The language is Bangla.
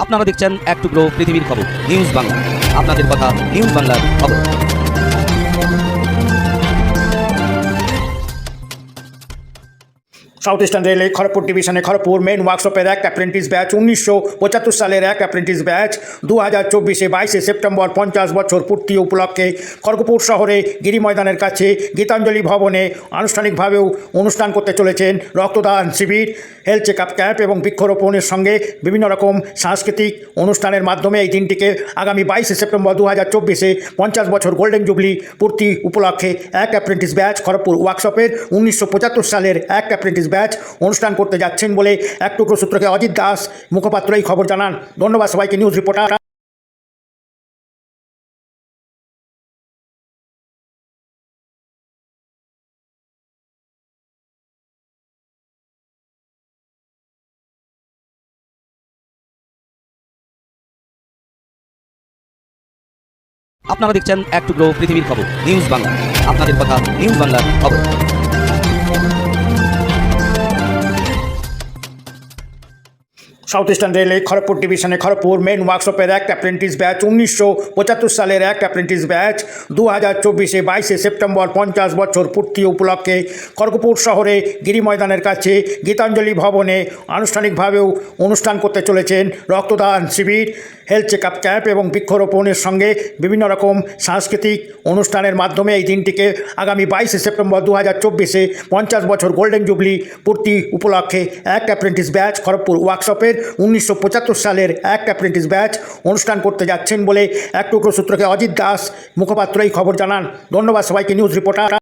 আপনারা দেখছেন এক টুকরো পৃথিবীর খবর নিউজ বাংলা। আপনাদের কথা নিউজ বাংলার খবর। সাউথ ইস্টার্ন রেলে খড়গপুর ডিভিশনে খড়গপুর মেন ওয়ার্কশপের এক অ্যাপ্রেন্টিস ব্যাচ 1975 সালের এক অ্যাপ্রেন্টিস ব্যাচ 2024 22 সেপ্টেম্বর 50 বছর পূর্তি উপলক্ষে খড়গপুর শহরে গিরি ময়দানের কাছে গীতাঞ্জলি ভবনে আনুষ্ঠানিকভাবেও অনুষ্ঠান করতে চলেছেন রক্তদান শিবির, হেলথ চেক আপ ক্যাম্প এবং বৃক্ষরোপণের সঙ্গে বিভিন্ন রকম সাংস্কৃতিক অনুষ্ঠানের মাধ্যমে এই দিনটিকে আগামী 22 সেপ্টেম্বর 2024 50 বছর গোল্ডেন জুবলি পূর্তি উপলক্ষে এক অ্যাপ্রেন্টিস ব্যাচ খড়গপুর ওয়ার্কশপের 1975 সালের এক অ্যাপ্রেন্টিস ব্যাচ অনুষ্ঠান করতে যাচ্ছেন বলে এক টুকরো সূত্রকে অজিত দাস মুখপাত্র এই খবর জানান। ধন্যবাদ সবাইকে। News reporter. আপনারা দেখছেন এক টুকরো পৃথিবীর খবর নিউজ বাংলা। আপনাদের কথা নিউজ বাংলার খবর। সাউথ ইস্টার্ন রেলে খড়গপুর ডিভিশনে খড়গপুর মেন ওয়ার্কশপের এক অ্যাপ্রেন্টিস ব্যাচ 1975 সালের এক অ্যাপ্রেন্টিস ব্যাচ 2024 22 সেপ্টেম্বর 50 বছর পূর্তি উপলক্ষে খড়গপুর শহরে গিরি ময়দানের কাছে গীতাঞ্জলি ভবনে আনুষ্ঠানিকভাবেও অনুষ্ঠান করতে চলেছেন রক্তদান শিবির, হেলথ চেক আপ ক্যাম্প এবং বৃক্ষরোপণের সঙ্গে বিভিন্ন রকম সাংস্কৃতিক অনুষ্ঠানের মাধ্যমে এই দিনটিকে আগামী 22 সেপ্টেম্বর 2024 50 বছর গোল্ডেন জুবলি পূর্তি উপলক্ষে এক অ্যাপ্রেন্টিস ব্যাচ খড়গপুর ওয়ার্কশপের 1975 সালের এক অ্যাপ্রেন্টিস ব্যাচ অনুষ্ঠান করতে যাচ্ছেন বলে এক টুকরো সূত্রকে অজিত দাস মুখপাত্র এই খবর জানান। ধন্যবাদ সবাইকে। News reporter.